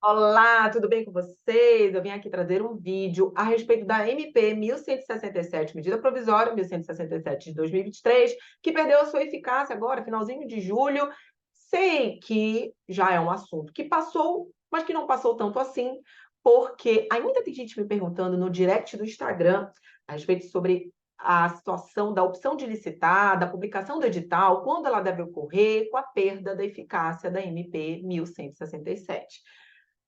Olá, tudo bem com vocês? Eu vim aqui trazer um vídeo a respeito da MP 1167, medida provisória 1167 de 2023, que perdeu a sua eficácia agora, finalzinho de julho. Sei que já é um assunto que passou, mas que não passou tanto assim, porque ainda tem gente me perguntando no direct do Instagram a respeito sobre a situação da opção de licitar, da publicação do edital, quando ela deve ocorrer, com a perda da eficácia da MP 1167.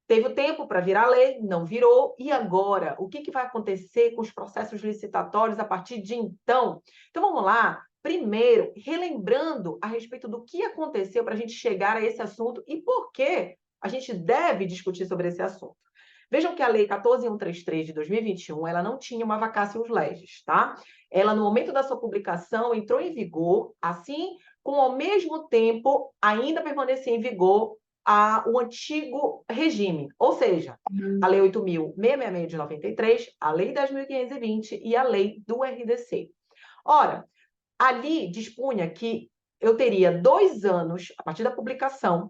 Teve o tempo para virar lei, não virou, e agora? O que vai acontecer com os processos licitatórios a partir de então? Então vamos lá, primeiro, relembrando a respeito do que aconteceu para a gente chegar a esse assunto e por que a gente deve discutir sobre esse assunto. Vejam que a Lei 14.133 de 2021, ela não tinha uma vacatio legis, tá? Ela, no momento da sua publicação, entrou em vigor, assim como, ao mesmo tempo, ainda permanecia em vigor o antigo regime, ou seja, a Lei 8.666 de 93, a Lei 10.520 e a Lei do RDC. Ora, ali dispunha que eu teria 2 anos, a partir da publicação,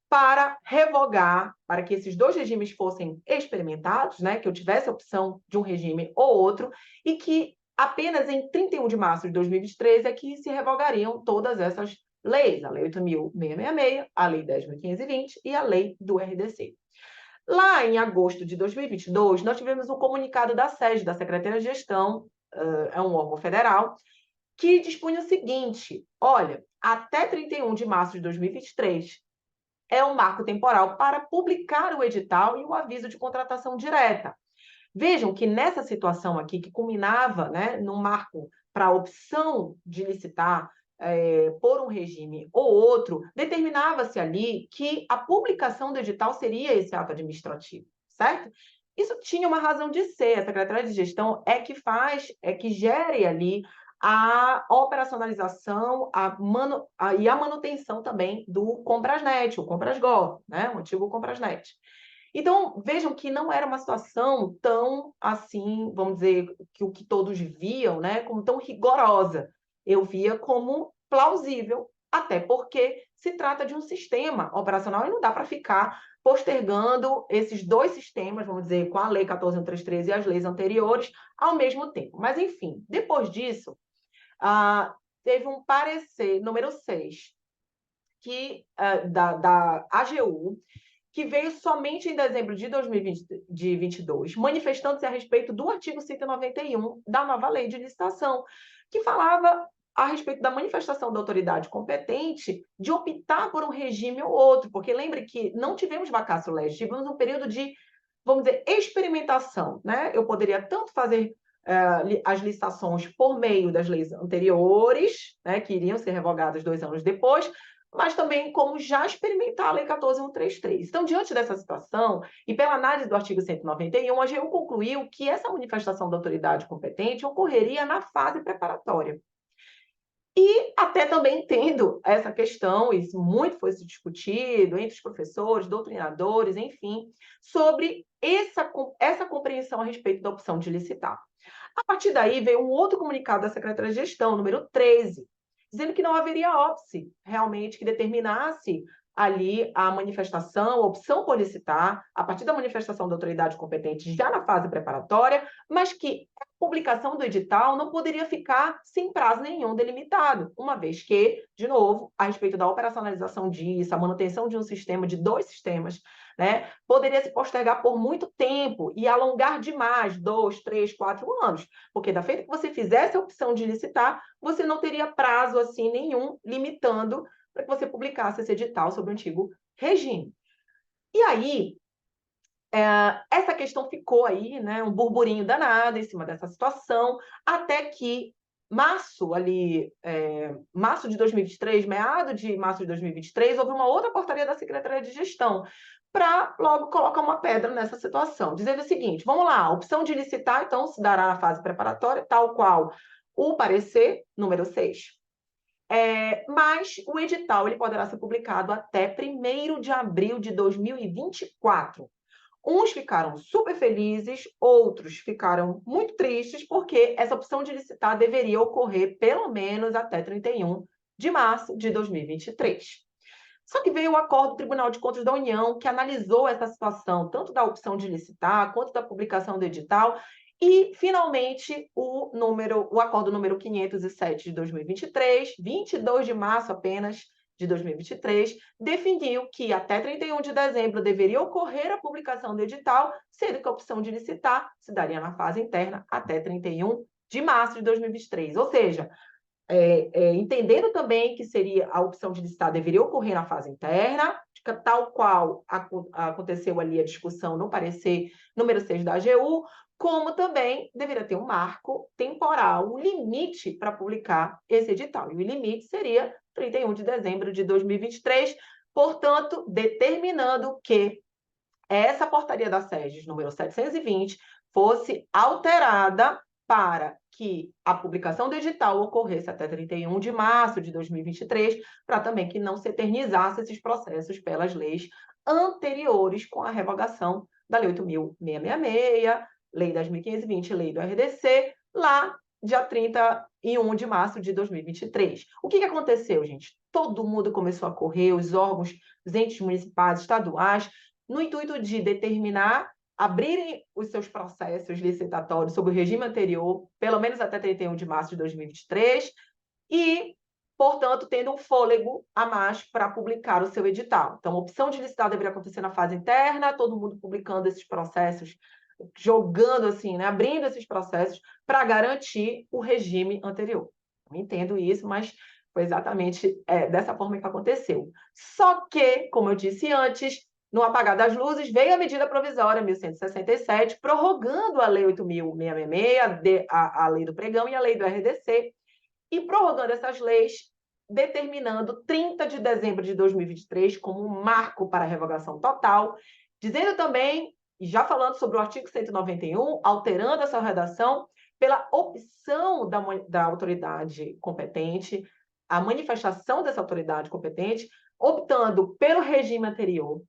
para revogar, para que esses dois regimes fossem experimentados, né, que eu tivesse a opção de um regime ou outro, e que apenas em 31 de março de 2023 é que se revogariam todas essas leis, a Lei 8.666, a Lei 10.520 e a Lei do RDC. Lá em agosto de 2022, nós tivemos um comunicado da SES, da Secretaria de Gestão, é um órgão federal, que dispunha o seguinte: olha, até 31 de março de 2023 é um marco temporal para publicar o edital e o aviso de contratação direta. Vejam que nessa situação aqui, que culminava, né, no marco para a opção de licitar por um regime ou outro, determinava-se ali que a publicação do edital seria esse ato administrativo, certo? Isso tinha uma razão de ser. A Secretaria de Gestão é que gere ali a operacionalização e a manutenção também do Comprasnet, o Comprasgov, né? O antigo Comprasnet. Então, vejam que não era uma situação tão assim, vamos dizer, que o que todos viam, né, como tão rigorosa. Eu via como plausível, até porque se trata de um sistema operacional e não dá para ficar postergando esses dois sistemas, vamos dizer, com a Lei 14.133 e as leis anteriores, ao mesmo tempo. Mas, enfim, depois disso, teve um parecer número 6 da AGU, que veio somente em dezembro de 2022, manifestando-se a respeito do artigo 191 da nova lei de licitação, que falava a respeito da manifestação da autoridade competente de optar por um regime ou outro, porque lembre que não tivemos vacatio legis, tivemos um período de, vamos dizer, experimentação, né? Eu poderia tanto fazer as licitações por meio das leis anteriores, né, que iriam ser revogadas 2 anos depois, mas também como já experimentar a Lei 14.133. Então, diante dessa situação, e pela análise do artigo 191, a AGU concluiu que essa manifestação da autoridade competente ocorreria na fase preparatória. E até também entendo essa questão, isso muito foi se discutido entre os professores, doutrinadores, enfim, sobre essa compreensão a respeito da opção de licitar. A partir daí, veio um outro comunicado da Secretaria de Gestão, número 13, dizendo que não haveria óbice, realmente, que determinasse ali a manifestação, a opção por licitar, a partir da manifestação da autoridade competente já na fase preparatória, mas que a publicação do edital não poderia ficar sem prazo nenhum delimitado, uma vez que, de novo, a respeito da operacionalização disso, a manutenção de um sistema, de dois sistemas, né, poderia se postergar por muito tempo e alongar demais, 2, 3, 4 anos, porque da feita que você fizesse a opção de licitar, você não teria prazo assim nenhum limitando para que você publicasse esse edital sobre o antigo regime. E aí, essa questão ficou aí, né, um burburinho danado em cima dessa situação, até que março ali, março de 2023, meado de março de 2023, houve uma outra portaria da Secretaria de Gestão para logo colocar uma pedra nessa situação, dizendo o seguinte: vamos lá, a opção de licitar, então, se dará na fase preparatória, tal qual o parecer número 6. Mas o edital ele poderá ser publicado até 1º de abril de 2024. Uns ficaram super felizes, outros ficaram muito tristes, porque essa opção de licitar deveria ocorrer pelo menos até 31 de março de 2023. Só que veio o acordo do Tribunal de Contas da União, que analisou essa situação, tanto da opção de licitar, quanto da publicação do edital, e, finalmente, o acordo número 507 de 2023, 22 de março apenas de 2023, definiu que até 31 de dezembro deveria ocorrer a publicação do edital, sendo que a opção de licitar se daria na fase interna até 31 de março de 2023. Ou seja, entendendo também que seria a opção de licitar deveria ocorrer na fase interna, tal qual aconteceu ali a discussão no parecer número 6 da AGU, como também deveria ter um marco temporal, um limite para publicar esse edital. E o limite seria 31 de dezembro de 2023, portanto, determinando que essa portaria da SEGES, número 720, fosse alterada para que a publicação do edital ocorresse até 31 de março de 2023, para também que não se eternizasse esses processos pelas leis anteriores com a revogação da Lei 8.666, Lei 10.520, Lei do RDC, lá dia 31 de março de 2023. O que aconteceu, gente? Todo mundo começou a correr, os órgãos, os entes municipais, estaduais, no intuito de determinar, abrirem os seus processos licitatórios sob o regime anterior, pelo menos até 31 de março de 2023, e, portanto, tendo um fôlego a mais para publicar o seu edital. Então, a opção de licitar deveria acontecer na fase interna, todo mundo publicando esses processos, jogando assim, né, abrindo esses processos para garantir o regime anterior. Eu entendo isso, mas foi exatamente dessa forma que aconteceu. Só que, como eu disse antes, no apagar das luzes, veio a medida provisória 1167, prorrogando a Lei 8.666, a Lei do Pregão e a Lei do RDC, e prorrogando essas leis, determinando 30 de dezembro de 2023 como um marco para a revogação total, dizendo também, e já falando sobre o artigo 191, alterando essa redação pela opção da autoridade competente, a manifestação dessa autoridade competente, optando pelo regime anterior,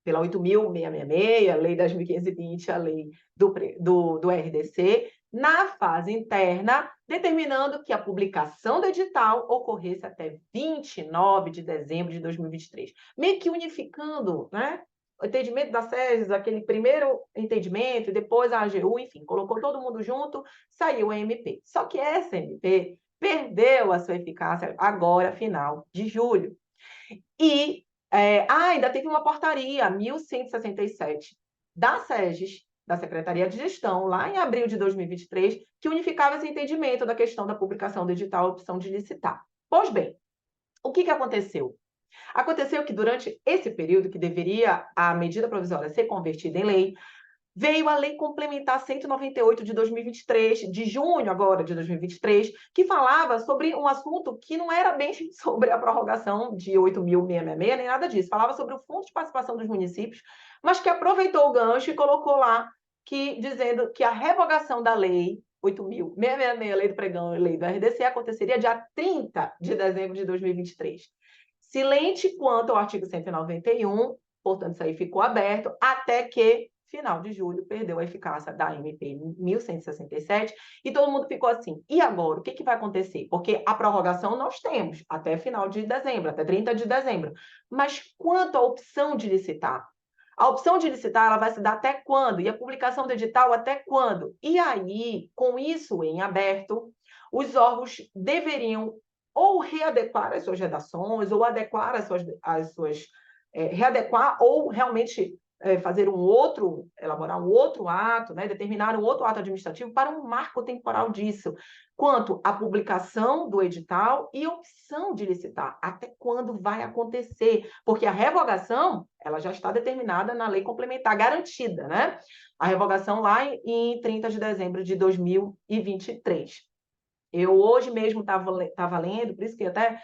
pela 8.666, a Lei 10.520, a Lei do RDC, na fase interna, determinando que a publicação do edital ocorresse até 29 de dezembro de 2023. Meio que unificando, né? O entendimento da SEGES, aquele primeiro entendimento, e depois a AGU, enfim, colocou todo mundo junto, saiu a MP. Só que essa MP perdeu a sua eficácia agora, final de julho. E ainda teve uma portaria, 1167, da SEGES, da Secretaria de Gestão, lá em abril de 2023, que unificava esse entendimento da questão da publicação do edital, a opção de licitar. Pois bem, o que aconteceu? Aconteceu que durante esse período que deveria a medida provisória ser convertida em lei, veio a Lei Complementar 198 de 2023, de junho agora de 2023, que falava sobre um assunto que não era bem sobre a prorrogação de 8.666, nem nada disso. Falava sobre o Fundo de Participação dos Municípios, mas que aproveitou o gancho e colocou lá, dizendo que a revogação da Lei 8.666, Lei do Pregão e Lei do RDC, aconteceria dia 30 de dezembro de 2023. Silente quanto ao artigo 191, portanto, isso aí ficou aberto, até que final de julho, perdeu a eficácia da MP 1167, e todo mundo ficou assim, e agora? O que vai acontecer? Porque a prorrogação nós temos até final de dezembro, até 30 de dezembro. Mas quanto à opção de licitar? A opção de licitar, ela vai se dar até quando? E a publicação do edital até quando? E aí, com isso em aberto, os órgãos deveriam ou readequar as suas redações, ou adequar readequar, ou realmente elaborar um outro ato, né, determinar um outro ato administrativo para um marco temporal disso, quanto à publicação do edital e opção de licitar, até quando vai acontecer, porque a revogação, ela já está determinada na lei complementar, garantida, né? A revogação lá em 30 de dezembro de 2023. Eu hoje mesmo estava lendo, por isso que até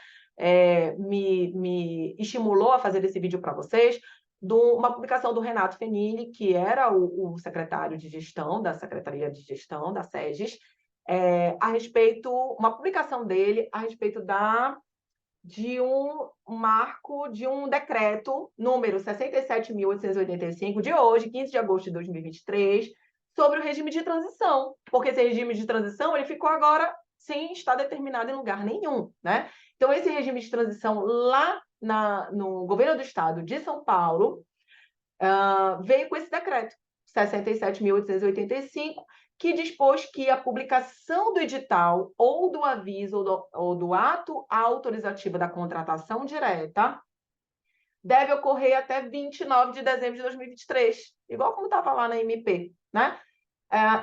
me estimulou a fazer esse vídeo para vocês, uma publicação do Renato Fenili, que era o secretário de gestão da Secretaria de Gestão da SEGES, a respeito, uma publicação dele a respeito de um marco, de um decreto número 67.885, de hoje, 15 de agosto de 2023, sobre o regime de transição, porque esse regime de transição ele ficou agora sem estar determinado em lugar nenhum, né? Então, esse regime de transição lá no governo do estado de São Paulo, veio com esse decreto 67.885, que dispôs que a publicação do edital ou do aviso ou do ato autorizativo da contratação direta deve ocorrer até 29 de dezembro de 2023, igual como estava lá na MP, né?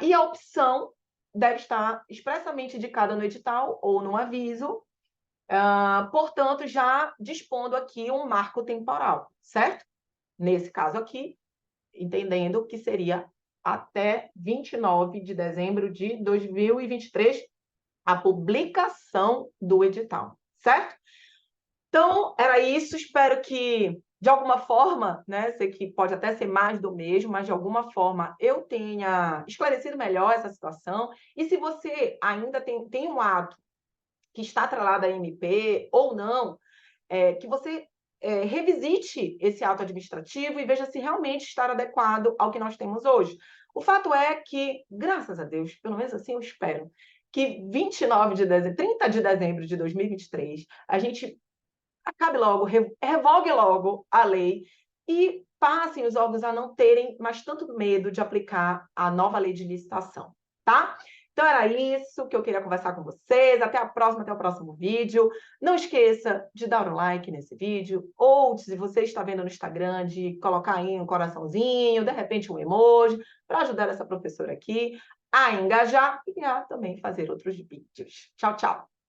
E a opção deve estar expressamente indicada no edital ou no aviso, portanto, já dispondo aqui um marco temporal, certo? Nesse caso aqui, entendendo que seria até 29 de dezembro de 2023 a publicação do edital, certo? Então, era isso. Espero que, de alguma forma, né, sei que pode até ser mais do mesmo, mas de alguma forma eu tenha esclarecido melhor essa situação. E se você ainda tem um ato que está atrelado à MP ou não, que você revisite esse ato administrativo e veja se realmente está adequado ao que nós temos hoje. O fato é que, graças a Deus, pelo menos assim eu espero, que 29 de dezembro, 30 de dezembro de 2023, a gente acabe logo, revogue logo a lei e passem os órgãos a não terem mais tanto medo de aplicar a nova lei de licitação, tá? Então era isso que eu queria conversar com vocês. Até a próxima, até o próximo vídeo. Não esqueça de dar um like nesse vídeo, ou se você está vendo no Instagram, de colocar aí um coraçãozinho, de repente um emoji, para ajudar essa professora aqui a engajar e a também fazer outros vídeos. Tchau, tchau!